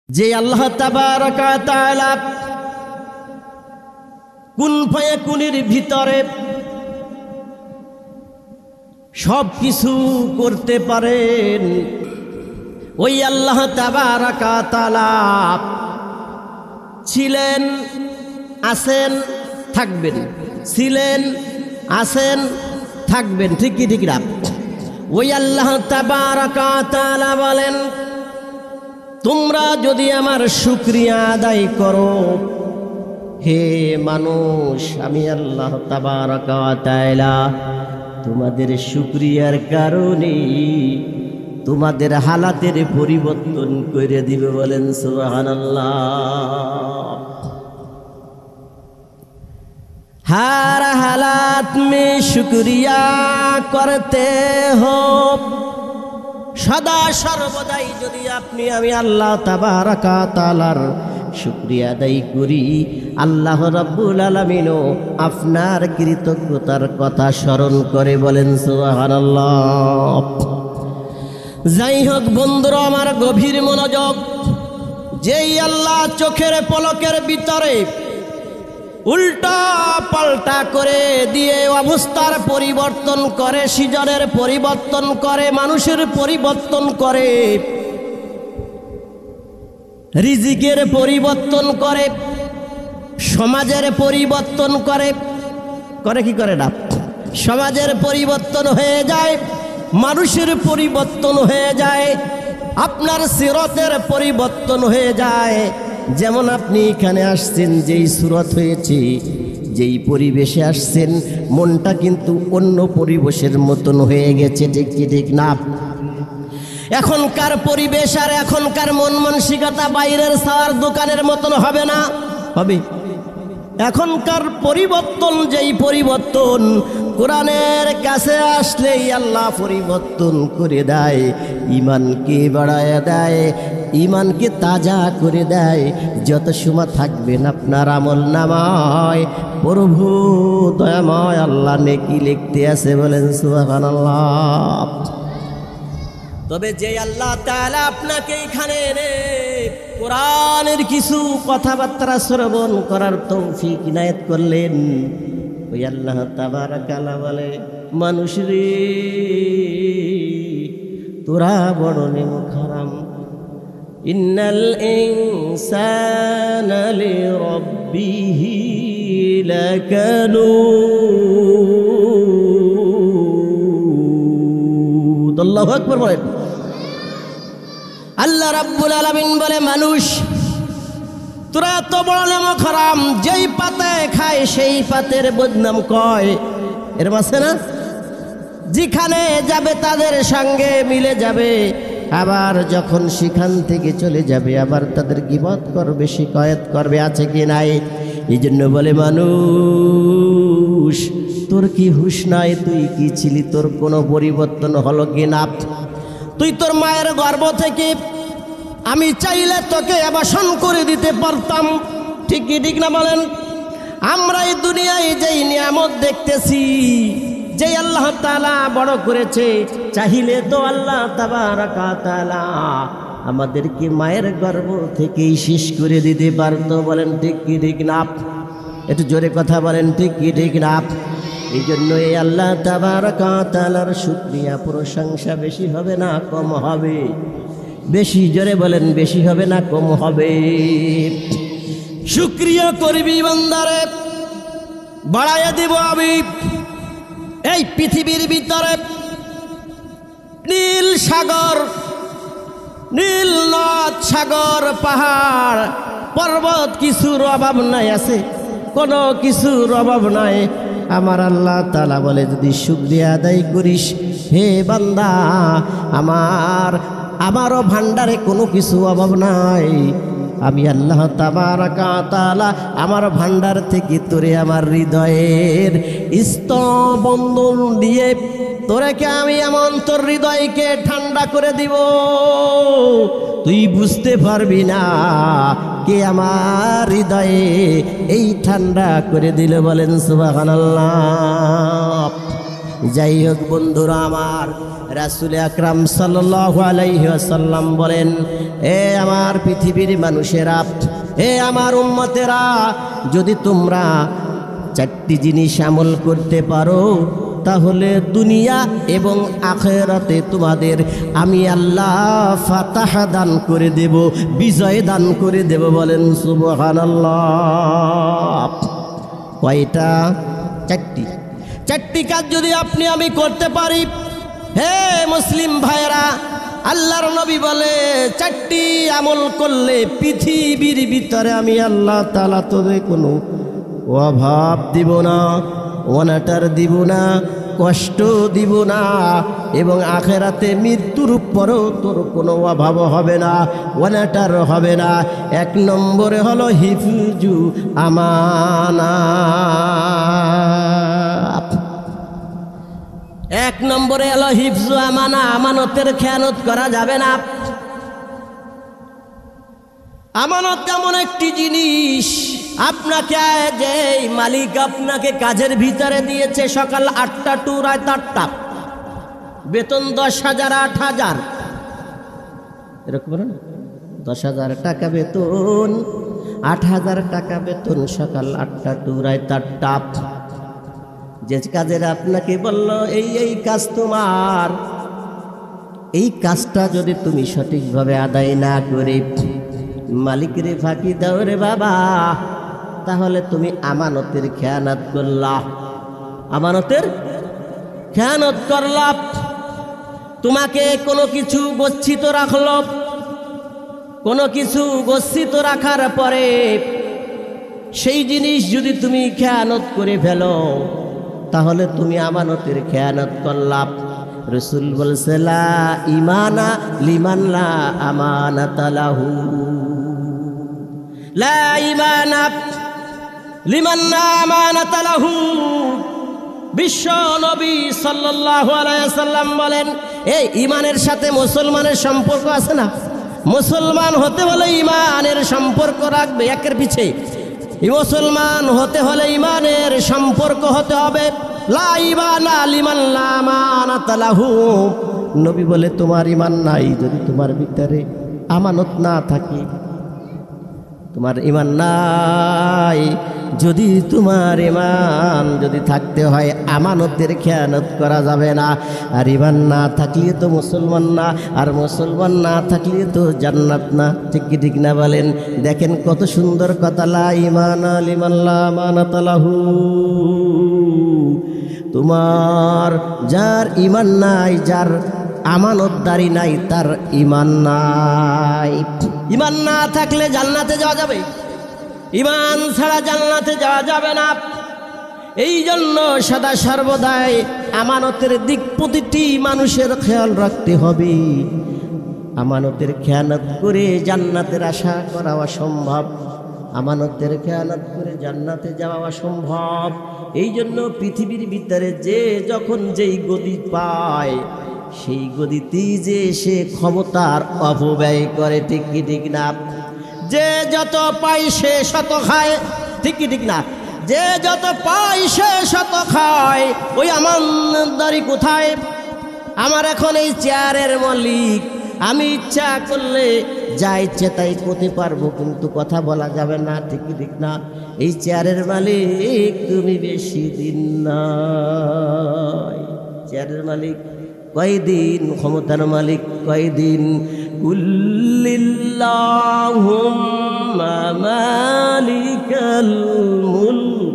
যে আল্লাহ তাবারক ওয়া তাআলা কুন ফায়াকুনের ভিতরে সব কিছু করতে পারেন, ওই আল্লাহ তাবারক ওয়া তাআলা ছিলেন, আছেন, থাকবেন, ছিলেন, আছেন, থাকবেন, ঠিক কি ঠিক না? ওই আল্লাহ তাবারক ওয়া তাআলা বলেন, তোমরা যদি আমার শুকরিয়া আদায় করো, হে মানুষ, আমি আল্লাহ তাবারক ওয়া তাআলা তোমাদের শুকরিয়ার কারণে তোমাদের হালাতের পরিবর্তন করে দিবে। বলেন সুবহানাল্লাহ। हर हालात में शुक्रिया करते हो, सदा सर्वदाई यदि आपनी आमी अल्लाह ताबारक वा ताआलार शुक्रिया आदाय करी, अल्लाह रब्बुल आलामीनও আপনার কৃতজ্ঞতার কথা স্মরণ করে। বলেন সুবহানাল্লাহ। যাই হোক বন্ধুরা আমার, গভীর মনোযোগ। যেই আল্লাহ চোখের পলকের ভিতরে উল্টা পাল্টা করে দিয়ে অবস্থার পরিবর্তন করে, সিজনের পরিবর্তন করে, মানুষের পরিবর্তন করে, রিজিকের পরিবর্তন করে, সমাজের পরিবর্তন করে, করে কি করে না? সমাজের পরিবর্তন হয়ে যায়, মানুষের পরিবর্তন হয়ে যায়, আপনার সিরতের পরিবর্তন হয়ে যায়। যেমন আপনি এখানে আসছেন, যেই সুরত হয়েছে, যেই পরিবেশে আসছেন, মনটা কিন্তু অন্য পরিবেশের মতন হয়ে গেছে, ঠিক কি ঠিক না? এখনকার পরিবেশ আর এখনকার মন মানসিকতা বাইরের সাওয়ার দোকানের মতন হবে না, হবে। এখনকার পরিবর্তন, যেই পরিবর্তন কোরআনের কাছে আসলেই আল্লাহ পরিবর্তন করে দেয়, ইমানকে বাড়ায় দেয়, ইমানকে তাজা করে দেয়। যত সময় থাকবেন আপনার আমল নামায় প্রভু দয়াময় আল্লাহ নেকি লিখতে আছে। বলেন সুবহানাল্লাহ। তবে যে আল্লাহ তাআলা আপনাকে এখানে এনে কোরআনের কিছু কথাবার্তা শ্রবণ করার তৌফিক ইনায়েত করলেন, ওই আল্লাহ তাবারক তাআলা বলে, মানুষ রে তোরা বড় নেমখারাম। ইন্নাল ইনসানা লিরাব্বিহি লাকানুদ। আল্লাহু আকবার বলেন। আল্লাহ রাব্বুল আলামিন বলে, মানুষ তোরা তো বড় নেমখারাম, যেই পাতায় খায় সেই পাতের বদনাম কয়। এর মাসে না, যেখানে যাবে তাদের সঙ্গে মিলে যাবে, আবার যখন সেখান থেকে চলে যাবে আবার তাদের গীবত করবে, শিকায়ত করবে, আছে কি নাই? এই জন্য বলে, মানুষ তোর কি হুঁশ নাই? তুই কি ছিলি? তোর কোনো পরিবর্তন হলো কি না? তুই তোর মায়ের গর্ভ থেকে আমি চাইলে তোকে আবাসন করে দিতে পারতাম, ঠিক কি ঠিক না বলেন? আমরা এই দুনিয়ায় যেই নিয়ামত দেখতেছি, যেই আল্লাহ তাআলা বড় করেছে, চাইলে তো আল্লাহ তাবারক ওয়া তাআলা আমাদেরকে মায়ের গর্ভ থেকেই শেষ করে দিতে পারতো। বলেন ঠিক কি ঠিক না? একটু জোরে কথা বলেন, ঠিক কি ঠিক না? এই জন্য এই আল্লাহ তাবারক ওয়া তাআলার শুকরিয়া প্রশংসা বেশি হবে না কম হবে? বেশি। জোরে বলেন, বেশি হবে না কম হবে? শুকরিয়া করবি বান্দারে, বাড়াইয়া দিব আমি। এই পৃথিবীর ভিতরে নীল সাগর, নীল নদ, সাগর, পাহাড়, পর্বত, কিছুর অভাব নাই, আছে কোনো কিছুর অভাব নাই। আমার আল্লাহ তাআলা বলে, যদি শুকরিয়া আদায় করিস হে বান্দা, আমারও ভান্ডারে কোনো কিছু অভাব নাই। আমি আল্লাহ তাবারক ওয়া তাআলা আমার ভান্ডার থেকে তোরে আমার হৃদয়ের স্তবন্ধন দিয়ে তোরেকে আমি এমন তোর হৃদয়কে ঠান্ডা করে দিব, তুই বুঝতে পারবি না কে আমার হৃদয়ে এই ঠান্ডা করে দিল। বলেন সুবহানাল্লাহ। যাই হোক বন্ধুরা আমার, রাসূল আকরাম সাল্লাল্লাহু আলাইহি ওয়াসাল্লাম বলেন, এ আমার পৃথিবীর মানুষেরা, এ আমার উম্মতেরা, যদি তোমরা 4টি জিনিস আমল করতে পারো তাহলে দুনিয়া এবং আখিরাতে তোমাদের আমি আল্লাহ ফাতাহা দান করে দেব, বিজয় দান করে দেব। বলেন সুবহানাল্লাহ। কয়টা? 4টি কাজ যদি আপনি আমি করতে পারি, হে মুসলিম ভাইরা, আল্লাহর নবী বলে 4টি আমল করলে পৃথিবীর ভিতরে আমি আল্লাহ তাআলা তোদের কোনো অভাব দিব না, অনাটার দিব না, কষ্ট দিব না, এবং আখেরাতে মৃত্যুর পরও তোর কোনো অভাব হবে না, অনাটার হবে না। 1 নম্বরে হলো হিফজু আমানাত। 1 নম্বরে হলো হিফজু আমানা, আমানতের খেয়ানত করা যাবে না। আমানত এমন একটি জিনিস, আপনাকে যে মালিক আপনাকে কাজের ভিতরে দিয়েছে, সকাল 8টা টু রাত 8টা, বেতন 10,000 8,000, এরকম না? 10,000 টাকা বেতন, 8,000 টাকা বেতন, সকাল 8টা টু রাত 8টা। যে কাজের আপনাকে বলল এই কাজ তোমার, এই কাজটা যদি তুমি সঠিকভাবে আদায় না করে মালিকের ফাঁকি দাও রে বাবা, তাহলে তুমি আমানতের খেয়ানত করলা, আমানতের খেয়ানত করলা। তোমাকে কোনো কিছু গচ্ছিত রাখলো, কোনো কিছু গচ্ছিত রাখার পরে সেই জিনিস যদি তুমি খেয়ানত করে ফেলো, তাহলে তুমি আমানতের খেয়ানত করলা। রাসূল বলছে, লা ঈমানা লিমান লা আমানাতা লাহু, লা ঈমানা লিমান লা আমানাতা লাহু। বিশ্ব নবী সাল্লাল্লাহু আলাইহি ওয়াসাল্লাম বলেন, এই ঈমানের সাথে মুসলমানের সম্পর্ক আছে না? মুসলমান হতে হলে ঈমানের সম্পর্ক রাখবে, একের পিছে মুসলমান হতে হলে ঈমানের সম্পর্ক হতে হবে। লা ঈমানা লিমান লা আমানাতা লাহু। নবী বলে, তোমার ঈমান নাই যদি তোমার ভিতরে আমানত না থাকে, তোমার ঈমান নাই যদি তোমার ঈমান যদি থাকতে হয়, আমানতের খেয়ানত করা যাবে না। আর ঈমান না থাকলে তো মুসলমান না, আর মুসলমান না থাকলে তো জান্নাত না। ঠিক কি ঠিক না বলেন? দেখেন কত সুন্দর কথা, লা ঈমানা লিমান লা আমানাতা লাহু। তোমার যার ঈমান নাই, যার আমানতদারি নাই, তার ঈমান নাই। ঈমান না থাকলে জান্নাতে যাওয়া যাবে? ঈমান ছাড়া জান্নাতে যাওয়া যাবে না। এই জন্য সদা সর্বদাই আমানতের দিক প্রতিটি মানুষের খেয়াল রাখতে হবে। আমানতের খেয়ানত করে জান্নাতের আশা করা অসম্ভব, আমানতের খেয়ানত করে জান্নাতে যাওয়া অসম্ভব। এই জন্য পৃথিবীর ভিতরে যে যখন যেই গদি পায়, সেই গদিতেই যে সে ক্ষমতার অপব্যয় করে। ঠিক কি ঠিক না? যে যত পায় সে শত খায়। ঠিক কি ঠিক না? যে যত পায় সে শত খায়। ওই আমানতদারি কোথায়? আমার এখন এই চেয়ারের মালিক, আমি ইচ্ছা করলে যা ইচ্ছে তাই করতে পারবো, কিন্তু কথা বলা যাবে না। ঠিক কি ঠিক না? এই চেয়ারের মালিক তুমি বেশি দিন নয়। চেয়ারের মালিক কয়দিন? ক্ষমতার মালিক কয়দিন? কুল্লিল্লাহুম্মা মালিকাল মুলক।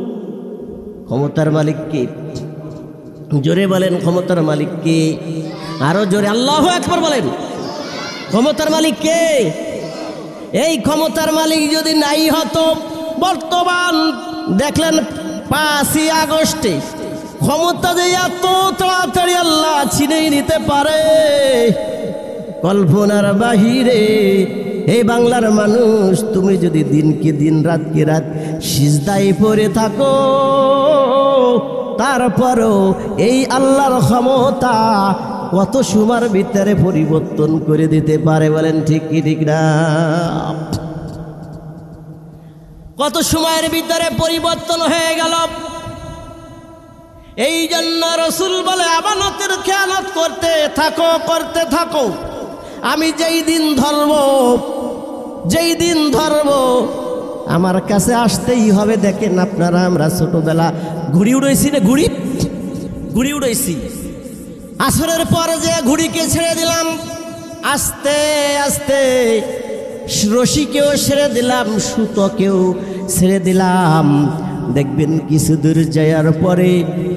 ক্ষমতার মালিক কে? জোরে বলেন, ক্ষমতার মালিক কে? আরো জোরে আল্লাহু আকবার বলেন। ক্ষমতার মালিক কে? এই ক্ষমতার মালিক যদি নাই হতো, বর্তমান দেখলেন 5ই আগস্টে ক্ষমতা যে এত তাড়াতাড়ি আল্লাহ ছিনিয়ে নিতে পারে, কল্পনার বাহিরে। এই বাংলার মানুষ, তুমি যদি দিনকে দিন রাতকে রাত সিজদায় পড়ে থাকো, তারপরও এই আল্লাহর ক্ষমতা কত সময়ের ভিতরে পরিবর্তন করে দিতে পারে। বলেন ঠিক কি ঠিক না? কত সময়ের ভিতরে পরিবর্তন হয়ে গেল। এই জন্য রসুল বলে আমানতের খেয়ানত করতে থাকো। আমি যেই দিন ধরব আমার কাছে আসতেই হবে। দেখেন আপনারা, আমরা ছোটবেলা ঘুড়ি উড়াইছি না, ঘুড়ি উড়াইছি। আসরের পরে যে ঘুড়িকে ছেড়ে দিলাম, আস্তে আস্তে রশিকেও ছেড়ে দিলাম, সুতোকেও ছেড়ে দিলাম। দেখবেন কিছু দূর যাওয়ার পরে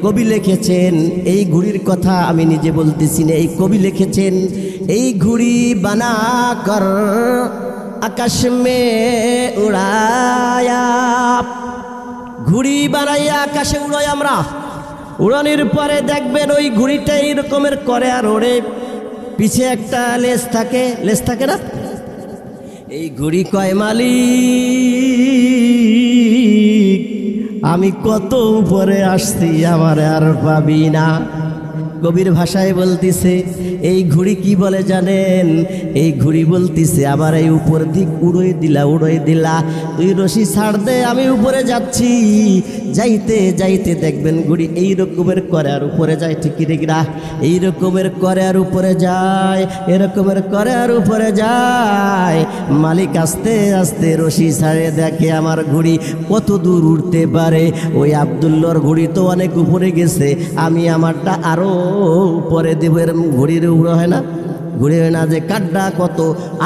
কবি লিখেছেন, এই ঘুড়ির কথা আমি নিজে বলতেছি না, এই কবি লিখেছেন, এই ঘুড়ি বানা কর আকাশ মে উড়ায়া, ঘুড়ি বানাইয়া আকাশে উড়াই আমরা। উড়ানোর পরে দেখবেন ওই ঘুড়িটা এই রকমের করে আর ওড়ে, পিছে একটা লেজ থাকে না। এই ঘুড়ি কয় মালিক আমি কত উপরে আসছি, আমার আর পাবি না। কবির ভাষায় বলতিছে, এই ঘুড়ি কি বলে জানেন? এই ঘুড়ি বলতিছে আবার এই উপর দিক উড়োই দিলা, তুই রশি ছাড় দে, আমি উপরে যাচ্ছি। যাইতে যাইতে দেখবেন ঘুড়ি এই রকমের করে আর উপরে যায়, ঠিক না? এই রকমের করে আর উপরে যায়, এরকমের করে আর উপরে যায়। মালিক আস্তে আস্তে রশি ছাড়ে, দেখে আমার ঘুড়ি কত দূর উঠতে পারে। ওই আব্দুল্লাহর ঘুড়ি তো অনেক উপরে গেছে, আমি আমারটা আরো উপরে দেব। এরকম ঘুড়ির উড়ো হয় না, ঘুরে না যে কাড্ডা কত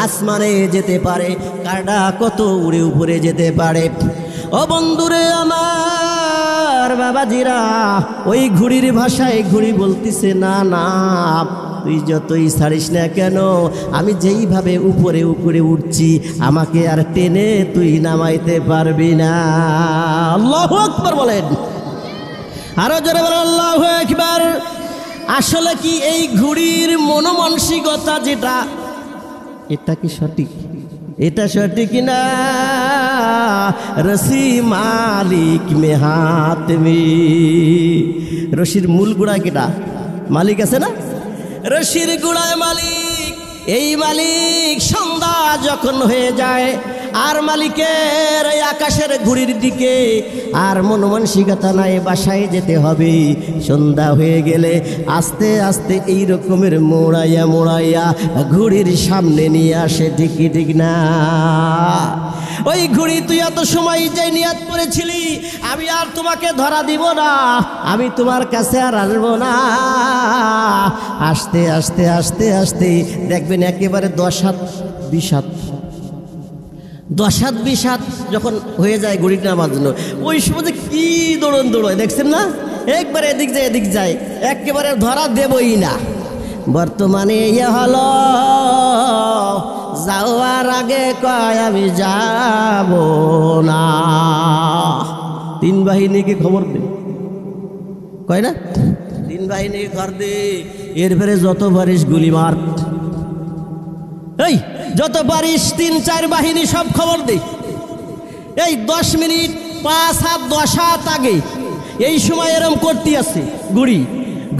আসমানে যেতে পারে, কাড্ডা কত উড়ে উপরে যেতে পারে। ও বন্ধুরে আমার, বাবাজিরা, ওই ঘুড়ির ভাষায় ঘুড়ি বলতিছে, না না তুই যতই ছাড়িস না কেন, আমি যেইভাবে উপরে উপরে উঠছি আমাকে আর টেনে তুই নামাইতে পারবি না। আল্লাহু আকবার বলেন, আরো জোরে বলেন আল্লাহু আকবার। আসলে কি এই ঘুড়ির মনোমানসিকতা যেটা, এটা কি সঠিক? এটা সঠিক না। রশি মালিক মে হাত মে, রশির মূল গুড়ায় কেটা মালিক আছে না, রশির গুড়ায় মালিক। এই মালিক সন্ধ্যা যখন হয়ে যায় আর মালিকের এই আকাশের ঘুড়ির দিকে আর মনমানসিকতা নাই, বাসায় যেতে হবে। সন্ধ্যা হয়ে গেলে আস্তে আস্তে এই রকমের মোড়াইয়া ঘুড়ির সামনে নিয়ে আসে, ঠিক না? ওই ঘুড়ি তুই এত সময় যে নিয়াত করেছিলি আমি আর তোমাকে ধরা দিব না, আমি তোমার কাছে আর আসবো না। আস্তে আস্তে আস্তে আস্তে দেখবেন একেবারে 10 হাত 20 হাত, 10 হাত 20 হাত যখন হয়ে যায় ঘুড়িটা নামার জন্য, ওই সময় যে কি দৌড়ায় দেখছেন না, একবারে এদিক যায়, একেবারে ধরা দেবই না। বর্তমানে ইয়ে হলো যাওয়ার আগে কয় আমি যাব না। 3 বাহিনীকে খবর দে, কয় না 3 বাহিনীকে খবর দে, এরপরে যত পারিস গুলি মার, এই যত পারিস 3-4 বাহিনী সব খবর দে। এই 10 মিনিট 5 হাত 10 হাত আগে এই সময় এরম করতে আছে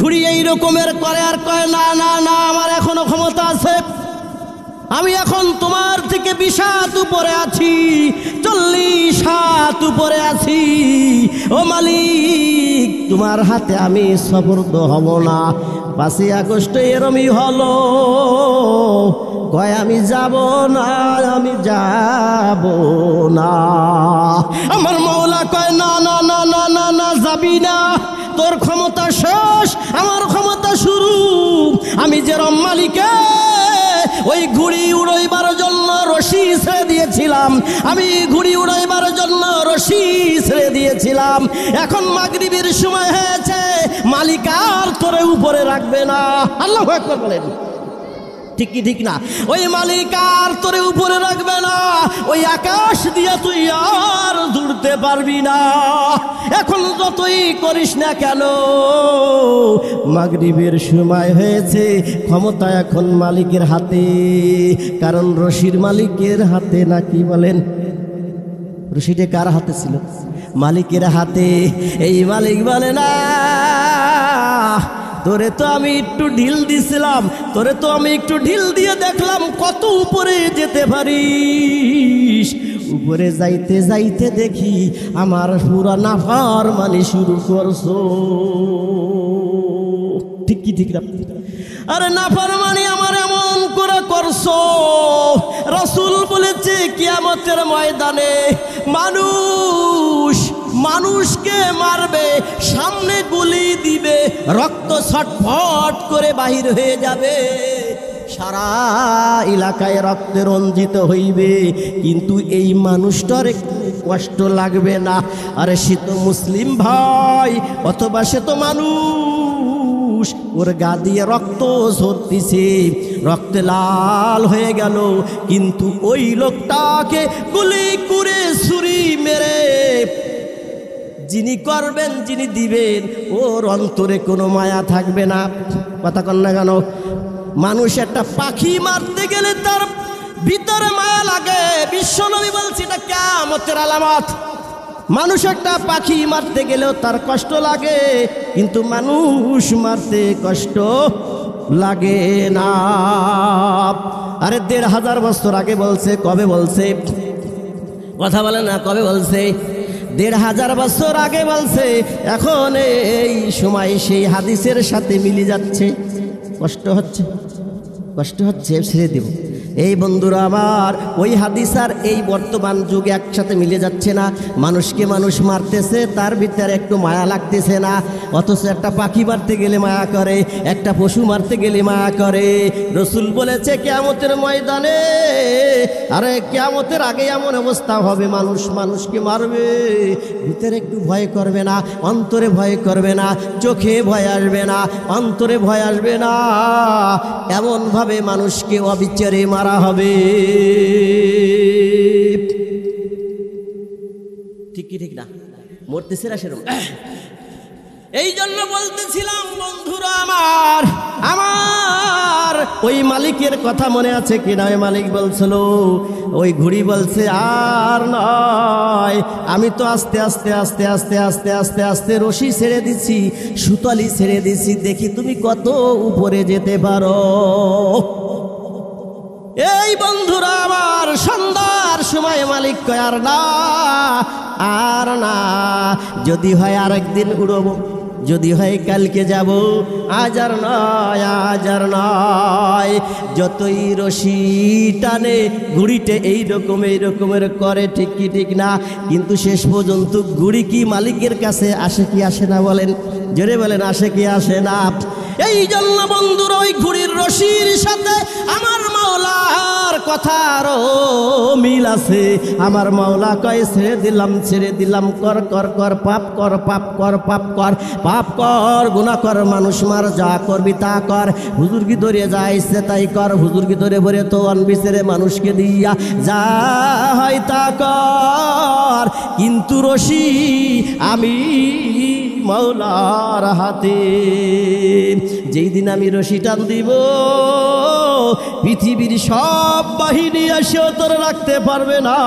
ঘুড়ি এই রকমের করে আর কয় না না না, আমার এখনো ক্ষমতা আছে, আমি এখন তোমার থেকে 20 হাত উপরে আছি, 40 হাত উপরে আছি। ও মালিক, তোমার হাতে আমি সফরদ হব না। 5 আগস্টে এরমই হলো, কয় আমি যাব না, আমি যাব না। আমার মাওলা কয় না না না না না না, যাবি না, তোর ক্ষমতা শেষ, আমার ক্ষমতা শুরু। আমি যেরম মালিকে ওই ঘুড়ি উড়াইবার জন্য রশি ছেড়ে দিয়েছিলাম, আমি ঘুড়ি উড়াইবার জন্য রশি ছেড়ে দিয়েছিলাম, এখন মাগরিবের সময় হয়েছে, মালিক আর তোরে উপরে রাখবে না। আল্লাহু আকবার বলেন, ঠিক না? ওই মালিক আর তোরে উপরে রাখবে না, ওই আকাশ দিয়ে তুই আর দৌড়তে পারবি না। এখন যতই করিস না কেন, মাগরিবের সময় হয়েছে, ক্ষমতা এখন মালিকের হাতে। কারণ রশির মালিকের হাতে নাকি বলেন, রশিটা কার হাতে ছিল? মালিকের হাতে। এই মালিক বলে না, তোরে তো আমি একটু ঢিল দিছিলাম, তোরে তো আমি একটু ঢিল দিয়ে দেখলাম কত উপরে যেতে পারিস। উপরে যাইতে যাইতে দেখি আমার পুরা নাফরমানি শুরু করছো। ঠিক কি ঠিক না? আরে নাফরমানি আমার এমন করে করছো, রাসূল বলেছে কিয়ামতের ময়দানে মানুষকে মারবে, সামনে গুলি দিবে, রক্ত ছটফট করে বাহির হয়ে যাবে, সারা এলাকায় রক্তে রঞ্জিত হইবে, কিন্তু এই মানুষটার একটু কষ্ট লাগবে না। আরে সে তো মুসলিম ভাই, অথবা সে তো মানুষ, ওর গা দিয়ে রক্ত ঝরতেছে, রক্তে লাল হয়ে গেল, কিন্তু ওই লোকটাকে গুলি করে ছুরি মেরে যিনি করবেন, যিনি দিবেন, ওর অন্তরে কোনো মায়া থাকবে না। কথা কন না কেন? মানুষ একটা পাখি মারতে গেলে তার ভিতরে মায়া লাগে। বিশ্বনবী বলছে এটা কিয়ামতের আলামত। মানুষ একটা পাখি মারতে গেলেও তার কষ্ট লাগে, কিন্তু মানুষ মারতে কষ্ট লাগে না। আরে ১,৫০০ বছর আগে বলছে, কবে বলছে? কথা বলে না, কবে বলছে? ১,৫০০ বছর আগে বলছে, এখন এই সময় সেই হাদিসের সাথে মিলে যাচ্ছে। কষ্ট হচ্ছে, কষ্ট হচ্ছে, ছেড়ে দেব। এই বন্ধুরা আমার, ওই হাদিস আর এই বর্তমান যুগে একসাথে মিলে যাচ্ছে না। মানুষকে মানুষ মারতেছে, তার ভিতরে একটু মায়া লাগতেছে না, অথচ একটা পাখি মারতে গেলে মায়া করে, একটা পশু মারতে গেলে মায়া করে। রসুল বলেছে কিয়ামতের ময়দানে, আরে কিয়ামতের আগে এমন অবস্থা হবে, মানুষ মানুষকে মারবে, ভিতরে একটু ভয় করবে না, অন্তরে ভয় করবে না, চোখে ভয় আসবে না, অন্তরে ভয় আসবে না, এমনভাবে মানুষকে অবিচারে মারা হবে। ঠিক কি ঠিক না? মরতেছে না সেরকম। এই জন্য বলতেছিলাম বন্ধুরা আমার, আমার ওই মালিকের কথা মনে আছে কিনা? ওই মালিক বলছিল, ওই ঘুড়ি বলছে আর নয়, আমি তো আস্তে আস্তে আস্তে আস্তে আস্তে আস্তে আস্তে রশি ছেড়ে দিচ্ছি, সুতলি ছেড়ে দিচ্ছি, দেখি তুমি কত উপরে যেতে পারো। এই বন্ধুরা আমার, সন্ধ্যার সময় মালিক কয় আর না, আর না, যদি হয় আরেকদিন উড়বো, যদি হয় কালকে যাব, আজ আর নয়, আজ আর নয়। যতই রশি টানে ঘুড়িতে এই রকমের করে, ঠিক কি ঠিক না? কিন্তু শেষ পর্যন্ত ঘুড়ি কি মালিকের কাছে আসে কি আসে না? বলেন, জোরে বলেন, আসে কি আসে না? এই জন্য বন্ধুরা, ওই ঘুড়ির রশির সাথে আমার মাওলার কথারও মিল আছে। আমার মাওলা কয় ছেড়ে দিলাম, ছেড়ে দিলাম, কর কর কর, পাপ কর, পাপ কর, পাপ কর, পাপ কর, গুনাহ কর, মানুষ মার, যা করবি তা কর, হুজুর কি ধরে যা ইচ্ছে তাই কর, হুজুর কি ধরে ভরে তো আনবি ছেড়ে মানুষকে দিয়া, যা হয় তা কর, কিন্তু রশি আমি মাওলার হাতে। যেই দিন আমি রশি টান দিব, পৃথিবীর সব বাহিনী এসেও তোর রাখতে পারবে না,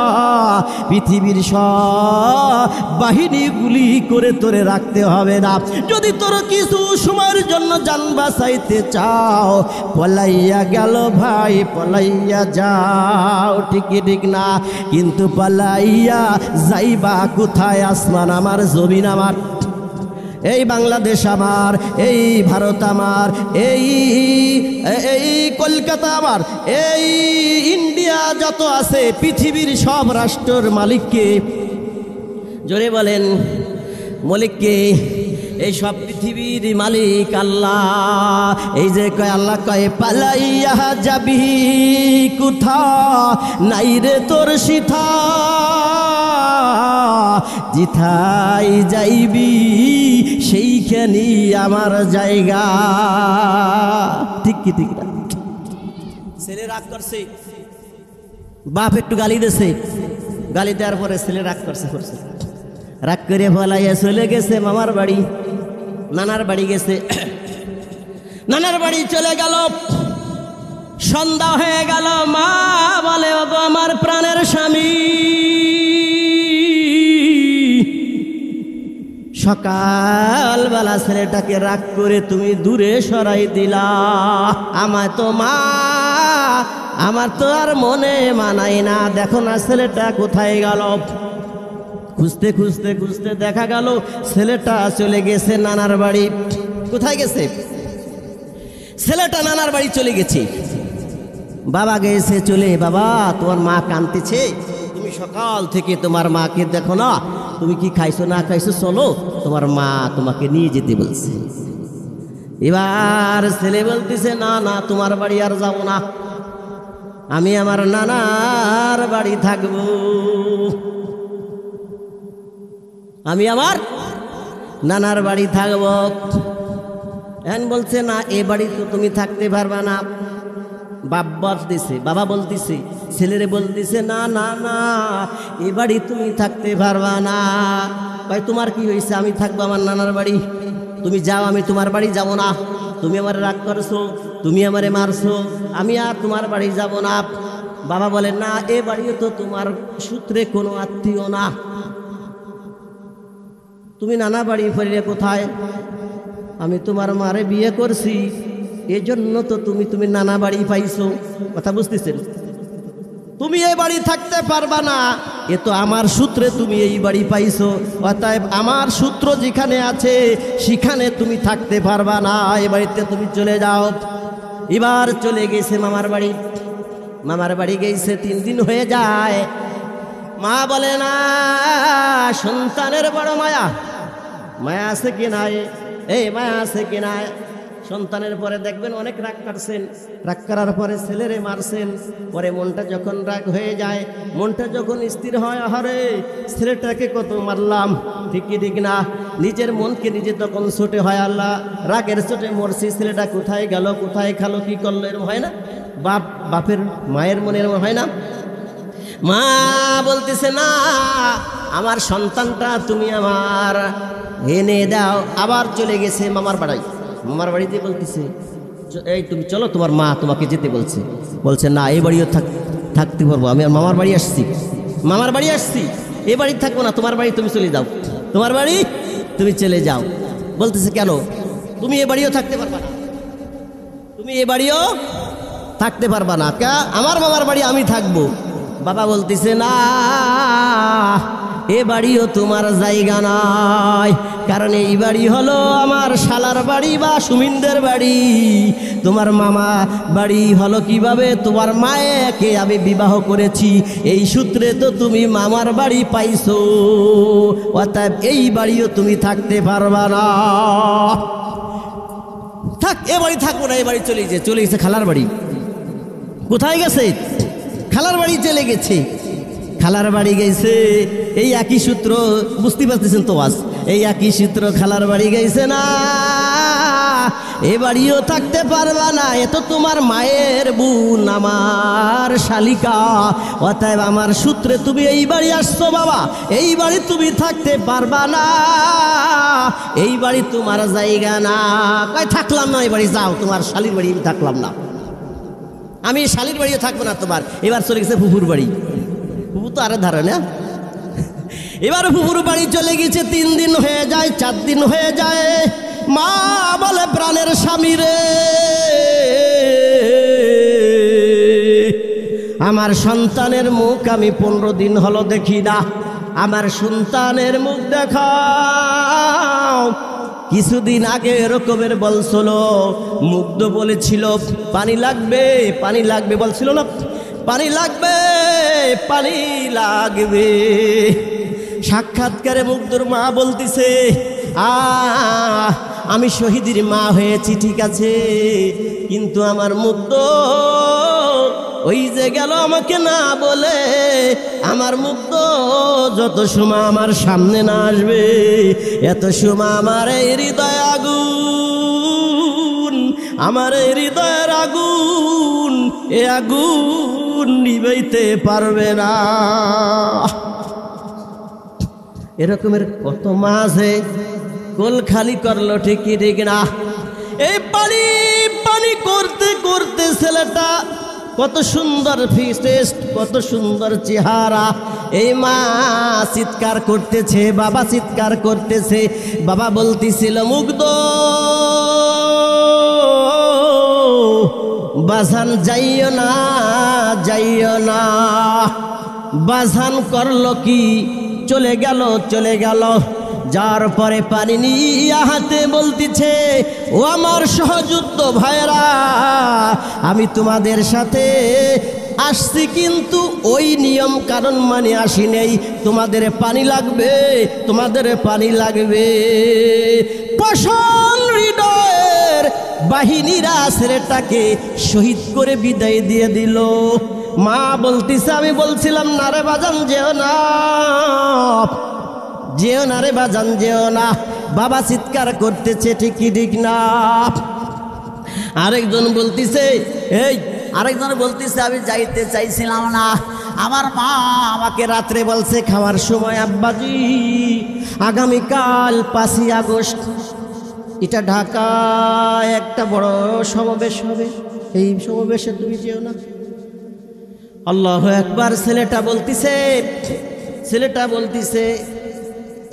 পৃথিবীর সব বাহিনী গুলি করে তোরে রাখতে হবে না। যদি তোর কিছু সময়ের জন্য জান বাঁচাইতে চাও, পলাইয়া গেল ভাই, পলাইয়া যাও, ঠিক ঠিক না? কিন্তু পলাইয়া যাইবা কোথায়? আসমান আমার, জমিন আমার, এই বাংলাদেশ আমার, এই ভারত আমার, এই কলকাতা আমার, এই ইন্ডিয়া যত আছে, পৃথিবীর সব রাষ্ট্রের মালিককে, জোরে বলেন মালিককে, এই সব পৃথিবীর মালিক আল্লাহ। এই যে কয় আল্লাহ কয় পালাইয়া যাবি কোথা, নাই রে তোর সিথা, জিথাই যাইবি সেইখানি আমার জায়গা। ঠিক কি ঠিক না? ছেলে রাগ করছে, বাপ একটু গালি দিয়েছে, গালি দেওয়ার পরে ছেলে রাগ করছে, রাগ করে ফলাইয়া চলে গেছে মামার বাড়ি, নানার বাড়ি গেছে, নানার বাড়ি চলে গেল। সন্ধ্যা হয়ে গেল, মা বলে ওগো আমার প্রাণের স্বামী, সকালবেলা ছেলেটাকে রাগ করে তুমি দূরে সরাই দিলা, আমায় তো মা আমার তো আর মনে মানায় না, দেখো না ছেলেটা কোথায় গেল। খুঁজতে খুঁজতে খুঁজতে দেখা গেল ছেলেটা চলে গেছে নানার বাড়ি। কোথায় গেছে? ছেলেটা নানার বাড়ি চলে গেছে। বাবা গেছে চলে, বাবা তোমার মা কাঁদতেছে, তুমি সকাল থেকে তোমার মাকে দেখো না, তুমি কি খাইছো না খাইছো, চলো তোমার মা তোমাকে নিয়ে যেতে বলছে। এবার ছেলে বলতেছে, না না তোমার বাড়ি আর যাব না, আমি আমার নানার বাড়ি থাকবো, আমি আমার নানার বাড়ি থাকব। এখন বলছে না এ বাড়ি তো তুমি থাকতে পারবা না। বাবা বলতেছে ছেলেরে বলতেছে, না না না এ বাড়ি তুমি থাকতে পারবা না। ভাই তোমার কি হয়েছে? আমি থাকবো আমার নানার বাড়ি, তুমি যাও, আমি তোমার বাড়ি যাব না। তুমি আমার রাগ করছো, তুমি আমারে মারছো, আমি আর তোমার বাড়ি যাব না। বাবা বলে, না এ বাড়িও তো তোমার সূত্রে কোনো আত্মীয় না, তুমি নানা বাড়ি ফিরে কোথায়? আমি তোমার মারে বিয়ে করছি, এজন্য তো তুমি নানা বাড়ি পাইছো। কথা বুঝতেছেন? তুমি এই বাড়ি থাকতে পারবা না, এ তো আমার সূত্রে তুমি এই বাড়ি পাইছো, অতএব আমার সূত্র যেখানে আছে সেখানে তুমি থাকতে পারবা না, এই বাড়িতে তুমি চলে যাও। এবার চলে গেছে মামার বাড়ি। মামার বাড়ি গেছে 3 দিন হয়ে যায়। মা বলে, না সন্তানের বড় মায়া, মায়া আছে কি নাই? এই মায়া আছে কি নাই? সন্তানের পরে দেখবেন অনেক রাগ করছেন, রাগ করার পরে ছেলেরে মারছেন, পরে মনটা যখন রাগ হয়ে যায়, মনটা যখন স্থির হয়, আহারে ছেলেটাকে কত মারলাম, ঠিক কি ঠিক না? নিজের মনকে নিজে তখন ছোটে হয়, আল্লাহ রাগের ছোটে মরছি, ছেলেটা কোথায় গেল, কোথায় খালো, কি করলো, এরকম হয় না? বাপের মায়ের মনে এরকম হয় না? মা বলতেছে, না আমার সন্তানটা তুমি আমার এনে দাও। আবার চলে গেছে মামার বাড়ি। মামার বাড়িতে বলতেছে, এই তুমি চলো, তোমার মা তোমাকে যেতে বলছে। বলছে, না এই বাড়িও থাকতে পারবো, আমি আর মামার বাড়ি আসছি, মামার বাড়ি আসছি, এ বাড়ি থাকবো না, তোমার বাড়ি তুমি চলে যাও, তোমার বাড়ি তুমি চলে যাও। বলতেছে, কেন? তুমি এ বাড়িও থাকতে পারবা না, তুমি এ বাড়িও থাকতে পারবা না, আমার মামার বাড়ি আমি থাকবো। বাবা বলতেছে, না এ বাড়িও তোমার জায়গা নয়, কারণ এই বাড়ি হলো আমার শালার বাড়ি বা সুমিনদের বাড়ি, তোমার মামা বাড়ি হলো কিভাবে? তোমার মায়েকে আমি বিবাহ করেছি, এই সূত্রে তো তুমি মামার বাড়ি পাইছো, অতএব এই বাড়িও তুমি থাকতে পারবা না। থাক, এ বাড়ি থাকবো না, এ বাড়ি চলে গেছে খালার বাড়ি। কোথায় গেছে? খালার বাড়ি চলে গেছে। খালার বাড়ি গেছে, এই একই সূত্র, বুঝতে পারতেছেন তো? আজ এই একই সূত্র, খালার বাড়ি গেছে, না এ বাড়িও থাকতে পারবা না, এ তো তোমার মায়ের বোন, আমার শালিকা, অতএব আমার সূত্রে তুমি এই বাড়ি আসছো বাবা, এই বাড়ি তুমি থাকতে পারবা না, এই বাড়ি তোমার জায়গা না। কই থাকলাম না, এই বাড়ি যাও, তোমার শালির বাড়ি আমি থাকলাম না, আমি শালির বাড়িও থাকবো না তোমার। এবার চলে গেছে ফুফুর বাড়ি। ফুফু তো আরে ধারে না। এবার ফুফুর বাড়ি চলে গেছে, 3 দিন হয়ে যায়, 4 দিন হয়ে যায়। মা বলে, প্রাণের স্বামী রে, আমার সন্তানের মুখ আমি 15 দিন হলো দেখি না, আমার সন্তানের মুখ দেখাও। কিছুদিন আগে এরকমের বলছিল, মুগ্ধ বলেছিল পানি লাগবে, পানি লাগবে, বলছিল না পানি লাগবে, পানি লাগবে। সাক্ষাৎকারে মুগ্ধর মা বলতেছে, আমি শহীদের মা হয়েছি ঠিক আছে, কিন্তু আমার মুগ্ধ ওই যে গেল আমাকে না বলে, আমার মুগ্ধ যত সময় আমার সামনে না আসবে, এত সময় আমার এই হৃদয় আগুন, আমার এই হৃদয়ের আগুন, এ আগুন নিভাইতে পারবে না। এরকমের কত মাঝে কোল খালি করলো, ঠিকই ঠিক না? এই পানি পানি করতে করতে ছেলেটা কত সুন্দর ফেস, কত সুন্দর চেহারা, এই মা চিৎকার করতেছে, বাবা চিৎকার করতেছে। বাবা বলতেছিল, মুগ্ধ বাজান যাইও না, যাইও না। বাজান করলো কি, চলে গেল, চলে গেল। যার পরে পানি নিয়ে হাতে বলতেছে, ও আমার সহযুদ্ধ ভাইরা, আমি তোমাদের সাথে আসছি, কিন্তু ওই নিয়ম কারণ মানে আসি নেই। তোমাদের পানি লাগবে, তোমাদের পানি লাগবে। পাষাণ হৃদয়ের বাহিনীরা ছেলেটাকে শহীদ করে বিদায় দিয়ে দিল। মা বলতিছে, আমি বলছিলাম না রে বাজান যেও না, যেও না রে বাজান যেও না। বাবা চিৎকার করতেছে, ঠিক কি ঠিক না? আরেকজন বলতিছে, আরেকজন বলতিছে, আমি যাইতে চাইছিলাম না, আমার মা আমাকে রাত্রে বলছে খাওয়ার সময়, আব্বাজি আগামীকাল 5ই আগস্ট এটা ঢাকায় একটা বড় সমাবেশ হবে, এই সমাবেশে তুমি যেও না। আল্লাহু আকবার। ছেলেটা বলতিছে, ছেলেটা বলতিছে,